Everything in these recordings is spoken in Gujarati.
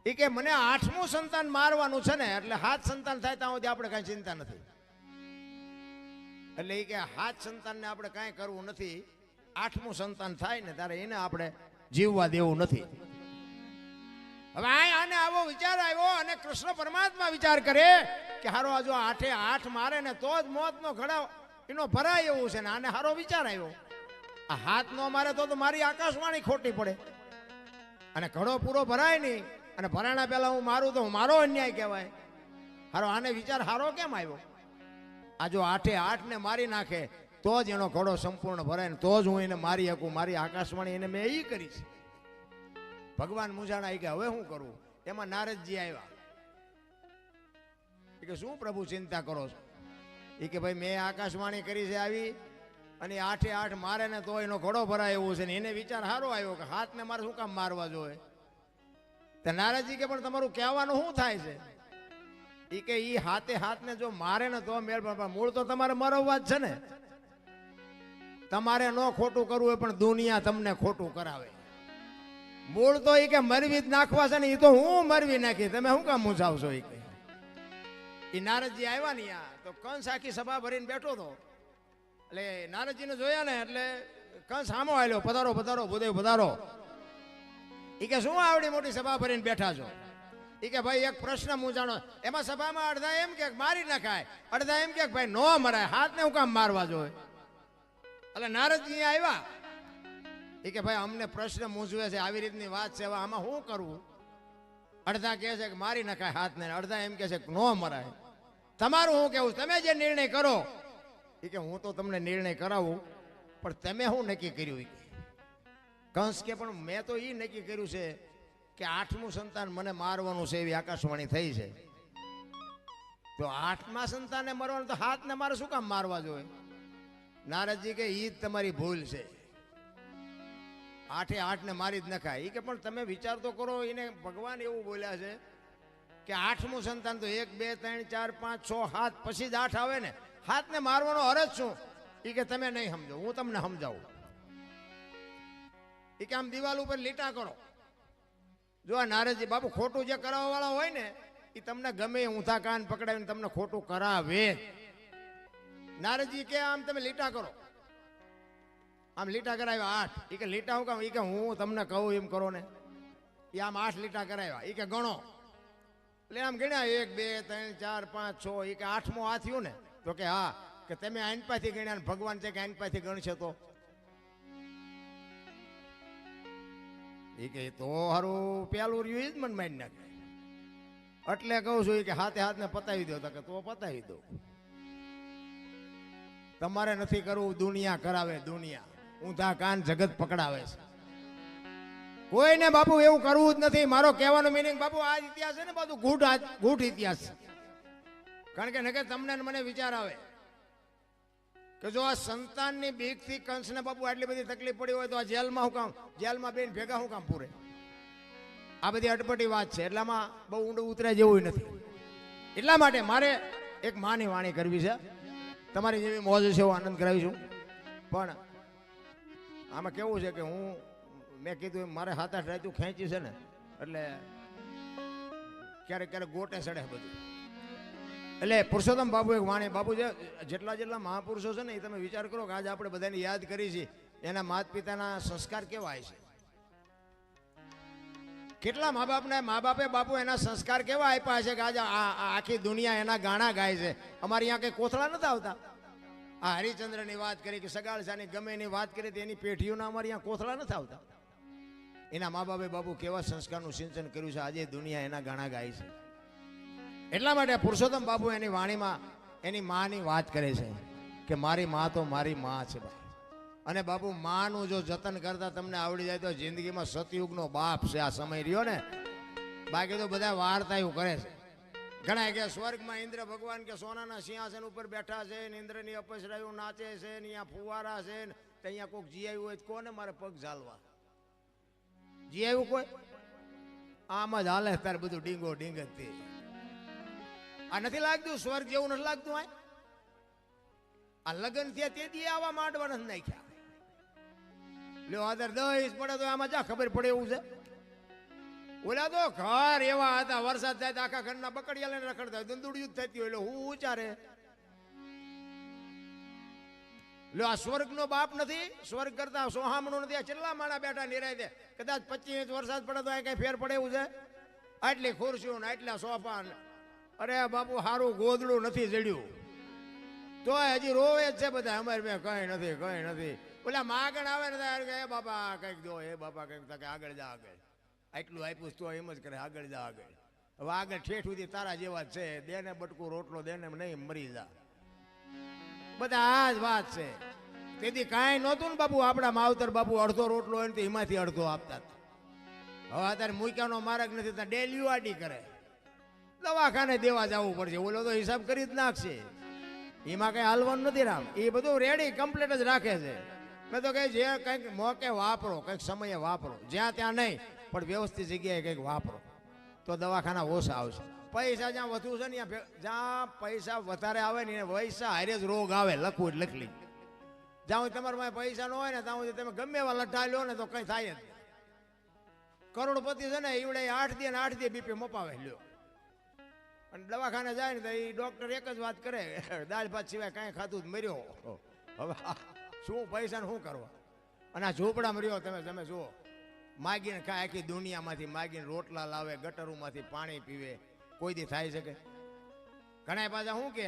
એ કે મને 8મું સંતાન મારવાનું છે ને, એટલે 7 સંતાન થાય ત્યાં સુધી આપણે કાંઈ ચિંતા નથી. એટલે એ કે 7 સંતાનને આપણે કાંઈ કરવું નથી, 8મું સંતાન થાય ને ત્યારે એને આપણે જીવવા દેવું નથી. હવે આને આવો વિચાર આવ્યો અને કૃષ્ણ પરમાત્મા વિચાર કરે કે હારો આ જો 8 મારે ને તો જ મોતનો ઘડા એનો ભરાય એવું છે ને. આને હારો વિચાર આવ્યો, આ હાથ નો મારે તો મારી આકાશવાણી ખોટી પડે અને ઘડો પૂરો ભરાય નહીં, અને ભરાણા પહેલા હું મારું તો મારો અન્યાય કહેવાય. હારો આને વિચાર હારો કેમ આવ્યો? આ જો 8 ને મારી નાખે તો જ એનો ઘડો સંપૂર્ણ ભરાય ને તો જ હું એને મારી શકું. મારી આકાશવાણી એને મેં એ કરી છે. ભગવાન મૂંઝાણા કે હવે શું કરવું? એમાં નારદજી આવ્યા. કે શું પ્રભુ ચિંતા કરો છો? એ કે ભાઈ મેં આકાશવાણી કરી છે આવી, અને 8 મારે ને તો એનો ઘડો ભરાય એવું છે ને. એને વિચાર સારો આવ્યો કે હાથને મારે શું કામ મારવા જોઈએ? તો નારદજી કે પણ તમારું કહેવાનું શું થાય છે? એ કે ઈ હાથને જો મારે ને તો મેળ, મૂળ તો તમારે મરવવા જ છે ને. તમારે ન ખોટું કરવું હોય પણ દુનિયા તમને ખોટું કરાવે. મૂળ તો એ કે મરવી જ નાખવા છે ને, એ તો હું મરવી નાખી, તમે શું કામ મૂંઝાવશો? એ કે એ નારદજી આવ્યા ને તો કંસ આખી સભા ભરીને બેઠો હતો. એટલે નારદજીને જોયા ને એટલે કંસ સામો આવ્યો, પધારો પધારો ભૂદેવ પધારો. એ કે શું આવડી મોટી સભા ભરીને બેઠા છો? એ કે ભાઈ એક પ્રશ્ન મૂંઝાણો. એમાં સભામાં અડધા એમ કે મારી નખાય, અડધા એમ કે ભાઈ નો મરાય, હાથને હું કામ મારવા જોઈએ? એટલે નારદજી આવ્યા. એ કે ભાઈ અમને પ્રશ્ન મૂંઝવે છે, આવી રીતની વાત છે, હવે આમાં શું કરવું? અડધા કહે છે કે મારી નખાય હાથને, અડધા એમ કહે છે કે નો મરાય. તમારું શું કેવું? તમે જે નિર્ણય કરો. એ કે હું તો તમને નિર્ણય કરાવું, પણ તમે શું નક્કી કર્યું? કંસ કે પણ મેં તો એ નક્કી કર્યું છે કે 8મું સંતાન મને મારવાનું છે, એવી આકાશવાણી થઈ છે. તો 8મા સંતાનને મરવાનું તો હાથને મારે શું કામ મારવા જોઈએ? નારદજી કે ઈ જ તમારી ભૂલ છે, 8 ને મારી જ નખાય. એ કે પણ તમે વિચાર તો કરો, એને ભગવાન એવું બોલ્યા છે કે 8મું સંતાન તો 1 2 3 4 5 6 7 પછી જ 8 આવે ને. હાથને મારવાનો અરજ શું? એ કે તમે નહીં સમજો, હું તમને સમજાવું. એ કે આમ દિવાલ ઉપર લીટા કરો. જો આ નારદજી બાપુ ખોટું જે કરાવવા વાળા હોય ને એ તમને ગમે ઊંધા કાન પકડાવીને તમને ખોટું કરાવે. નારદજી કે આમ તમે લીટા કરો. આમ લીટા કરાવ્યા 8. એ કે લીટા હું કામ? એ કે હું તમને કહું એમ કરો ને. એ આમ 8 લીટા કરાવ્યા. એ કે ગણો. એટલે આમ ગણ્યા 1 2 3 4 5 6. એ કે 8મો આ થયું ને? તો કે હા. કે તમે આનપાથી ગણ્યા, ભગવાન છે કે આનપાથી ગણશે તો? એ કે તો હારું પેલું રહ્યું એ જ મને મારી નાખે. એટલે કહું છું કે હાથને પતાવી દો. તો કે તો પતાવી દો. તમારે નથી કરવું, દુનિયા કરાવે. દુનિયા ઊંધા કાન જગત પકડાવે છે. કોઈને બાપુ એવું કરવું જ નથી. મારો કહેવાનો મીનિંગ બાપુ આ ઇતિહાસ છે ને બધું ગૂઢ ઇતિહાસ છે. કારણ કે નકે તમને મને વિચાર આવે કે જો આ સંતાનની બીકથી કંસને બાપુ આટલી બધી તકલીફ પડી હોય તો આ જેલમાં હું કામ? જેલમાં બેન ભેગા હું કામ પૂરે? આ બધી અટપટી વાત છે, એટલામાં બહુ ઊંડું ઉતરે જેવું નથી. એટલા માટે મારે એક માની વાણી કરવી છે. તમારી જેવી મોજ છે એવો આનંદ કરાવીશું. પણ આમાં કેવું છે કે મેં કીધું મારે 7-8 રાતું ખેંચી છે ને, એટલે ક્યારેક ક્યારેક ગોટે ચડે બધું. એટલે પુરુષોત્તમ બાપુ એક વાણી, બાપુ જેટલા મહાપુરુષો છે ને એ તમે વિચાર કરો કે આજે આપણે બધાને યાદ કરી છે, એના માત પિતાના સંસ્કાર કેવા છે? કેટલા મા બાપે બાપુ એના સંસ્કાર કેવા આપ્યા છે કે આજે આખી દુનિયા એના ગાણા ગાય છે. અમારે અહીંયા કઈ કોથળા નથી આવતા. આ હરિચંદ્રની વાત કરી કે સગાળસાની ગમે એની વાત કરી તો એની પેઢીઓના અમારે અહીંયા કોથળા નથી આવતા. એના મા બાપે બાપુ કેવા સંસ્કારનું સિંચન કર્યું છે, આજે દુનિયા એના ગાણા ગાય છે. એટલા માટે પુરુષોત્તમ બાપુ એની વાણીમાં એની માની વાત કરે છે કે મારી મા તો મારી મા છે ભાઈ. અને બાપુ માનું જો જતન કરતા તમને આવડી જાય તો જિંદગીમાં સતયુગનો બાપ છે આ સમય રહ્યો ને. બાકી તો બધા વાર્તાઓ કરે છે. ઘણા કે સ્વર્ગમાં ઇન્દ્ર ભગવાન કે સોનાના સિંહાસન ઉપર બેઠા છે ને ઇન્દ્રની અપસરાયું નાચે છે ને અહીંયા ફુવારા છે ને અહીંયા કોઈક જી આવ્યું હોય કોને મારે પગ ઝાલવા? જી આવ્યું કોઈ? આમ જ હાલે તારે બધું ડીંગો ડીંગ જ તે. આ નથી લાગતું સ્વર્ગ જેવું નથી લાગતું? આ લગ્ન થયા તે દી આવા માંડવા નથી નાખ્યા. લ્યો આદર 10 પડે તો આમાં જા ખબર પડે એવું છે. ઓલા તો ઘર એવા હતા, વરસાદ થાય તો આખા ઘરના બકડિયા લઈને રખડતા, દંદુડિયું જ થતી હોય એટલે હું ઉચારે. લો આ સ્વર્ગ નો બાપ નથી, સ્વર્ગ કરતા સોહામણું નથી. આ કેટલા માણા બેઠા નિરાય દે, કદાચ 25 ઇંચ વરસાદ પડે તો આ કઈ ફેર પડે એવું છે? આટલી ખુરશીઓ ને આટલા સોફા, અરે બાપુ હારું ગોદડું નથી જડ્યું તો હજી રોવે જ છે બધા. અમારે મેં કઈ નથી, કઈ નથી. ઓલા માગણ આવે ને એ બાપા કઈક દો, એ બાપા કઈક આગળ જા, આગળ આટલું આપ્યું તો એમ જ કરે, આગળ જા, આગળ. હવે આગળ ઠેઠ સુધી તારા જેવા જ છે, દેને બટકું રોટલો દેને નહીં મરી જા. બધા આ જ વાત છે. તેથી કાંઈ નહોતું ને બાપુ, આપણા માવતર બાપુ અડધો રોટલો હોય ને તો એમાંથી અડધો આપતા. હવે અત્યારે મૂક્યાનો માર્ગ નથી, ત્યાં ડેલી આડી કરે, દવાખાને દેવા જવું પડશે. ઓલો તો હિસાબ કરી જ નાખશે, એમાં કઈ હાલવાનું નથી. રામ એ બધું રેડી કમ્પ્લીટ જ રાખે છે. મેં તો કહે જે કંઈક મોકે વાપરો, કંઈક સમયે વાપરો, જ્યાં ત્યાં નહીં પણ વ્યવસ્થિત જગ્યાએ કંઈક વાપરો તો દવાખાના ઓછા આવશે. પૈસા જ્યાં વધુ છે ને જ્યાં પૈસા વધારે આવે ને પૈસા હારે જ રોગ આવે. લખવું જ લખલી. જ્યાં તમારા પૈસા ન હોય ને ત્યાં તમે ગમે એવા લઠ્ઠા લો ને તો કઈ થાય જ. કરોડપતિ છે ને એવડે 8 દી ને 8 દી બીપી મપાવે લ્યો. અને દવાખાને જાય ને તો એ ડોક્ટર એક જ વાત કરે, દાળ ભાત સિવાય કાંઈ ખાતું જ મર્યો. હવે શું પૈસા ને શું કરવા? અને આ ઝૂંપડામાં રહ્યો તમે જુઓ, માગીને ખાય, આખી દુનિયામાંથી માગીને રોટલા લાવે, ગટરોમાંથી પાણી પીવે, કોઈ દી થાય શકે? ઘણા પાછા શું કે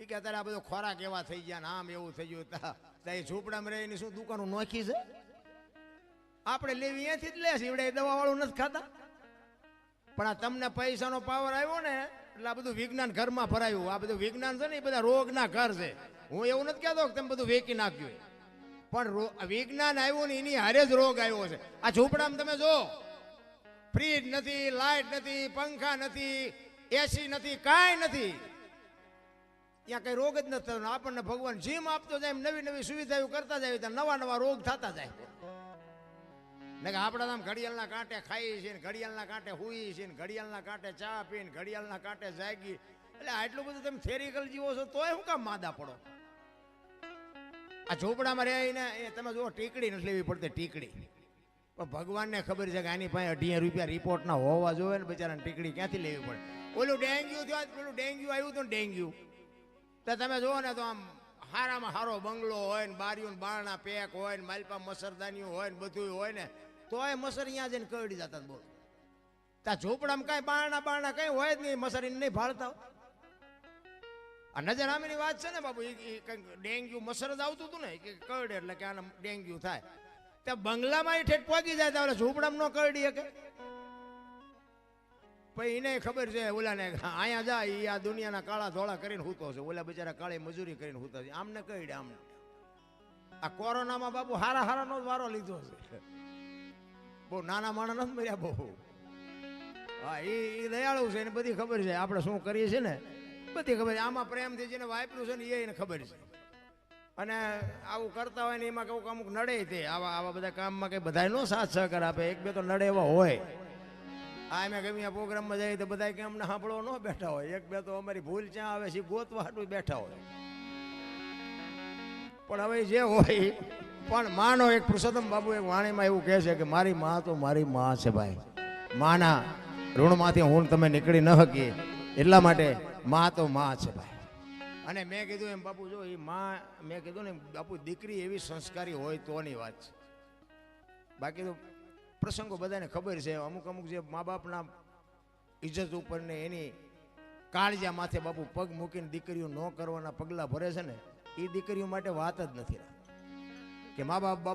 અત્યારે આ બધો ખોરાક એવા થઈ ગયા ને આમ એવું થઈ ગયું, ત્યાં ઝૂંપડામાં રહીને શું દુકાનો નોખી છે? આપણે લેવી અહીંયાથી જ લે છે, એવડે દવા વાળું નથી ખાતા. પણ આ તમને પૈસાનો પાવર આવ્યો ને એટલે આ બધું વિજ્ઞાન ઘરમાં ભરાયું. આ બધું વિજ્ઞાન છે ને એ બધા રોગના ઘર છે. હું એવું નથી કહેતો કે તમે બધું વેચી નાખજો, પણ વિજ્ઞાન આવ્યું ને એની હારે જ રોગ આવ્યો છે. આ ઝૂંપડામાં તમે જો, ફ્રીજ નથી, લાઇટ નથી, પંખા નથી, એસી નથી, કાંઈ નથી. ત્યાં કઈ રોગ જ નથી થતો. આપણને ભગવાન જીમ આપતો જાય, નવી નવી સુવિધાઓ કરતા જાય, ત્યાં નવા નવા રોગ થતા જાય. ને કે આપણા આમ ઘડિયાળના કાંઠે ખાઈ છે ને ઘડિયાળના કાંઠે હુઈ છે ને ઘડિયાળના કાંઠે ચા પીને ઘડિયાળના કાંઠે જાગી. એટલે આટલું બધું તમે થેરિકલ જીવો છો તોય શું કામ માદા પડો? આ ઝૂંપડામાં રહીને તમે જુઓ, ટીકડી નથી લેવી પડતી, ટીકડી. પણ ભગવાનને ખબર છે કે આની પાસે 18 રૂપિયા રિપોર્ટના હોવા જોઈએ ને, બિચારાને ટીકડી ક્યાંથી લેવી પડે? ઓલું ડેન્ગ્યુ થયું, પેલું ડેન્ગ્યુ આવ્યું હતું ને, ડેન્ગ્યુ તો તમે જુઓ ને તો આમ હારામાં હારો બંગલો હોય ને, બારીઓ બારણા પેક હોય ને, માલપા મસરદાનીઓ હોય ને, બધું હોય ને, તોય મસર અહીંયા જઈને કરડી જતા. બોલો, ત્યાં ઝૂંપડામાં કાંઈ બારણા કઈ હોય જ નહીં, મસરીને નહીં ભાળતા. આ નજરામીની વાત છે ને બાબુ, કંઈક ડેન્ગ્યુ મસર જ આવતું હતું ને કે કરડે એટલે કે આને ડેન્ગ્યુ થાય. ત્યાં બંગલામાં એ ઠેઠ પહોંચી જાય તો ઝૂંપડામાં ન કરડી શકે. પછી એને ખબર છે ઓલાને, અહીંયા જાય એ આ દુનિયાના કાળા ધોળા કરીને હૂતો છે, ઓલા બિચારા કાળી મજૂરી કરીને હૂતા છે. આમને કરડે, આમને. આ કોરોનામાં બાબુ હારાનો જ વારો લીધો છે. બહુ નાના માણસ નથી મર્યા બહુ. હા, એ દયાળુ છે, એને બધી ખબર છે આપણે શું કરીએ છીએ ને, બધી ખબર છે. આમાં પ્રેમથી જેને વાપર્યું છે ને એને ખબર છે. અને આવું કરતા હોય ને એમાં કહું અમુક નડે તે આવા બધા કામમાં કઈ બધા નો સાથ સહકાર આપે. એક બે તો નડે એવા હોય. આ અમે ગમે પ્રોગ્રામમાં જઈએ તો બધા કે અમને સાંભળો ન બેઠા હોય. એક બે તો અમારી ભૂલ ક્યાં આવે છે ગોતવા હાટું બેઠા હોય. પણ હવે જે હોય, પણ માનો એક પુરુષોત્તમ બાબુ એક વાણીમાં એવું કહે છે કે મારી માં તો મારી માં છે ભાઈ. માના ઋણમાંથી હું તમે નીકળી ન શકીએ, એટલા માટે માં તો માં છે ભાઈ. અને મેં કીધું એમ બાપુ, જો એ માં, મેં કીધું ને બાપુ, દીકરી એવી સંસ્કારી હોય તોની વાત છે. બાકી તો પ્રસંગો બધાને ખબર છે. અમુક જે મા બાપના ઇજ્જત ઉપર ને એની કાળજા માથે બાપુ પગ મૂકીને દીકરીઓ ન કરવાના પગલા ભરે છે ને, એ દીકરીઓ માટે વાત જ નથી કે મા બાપ બાપુ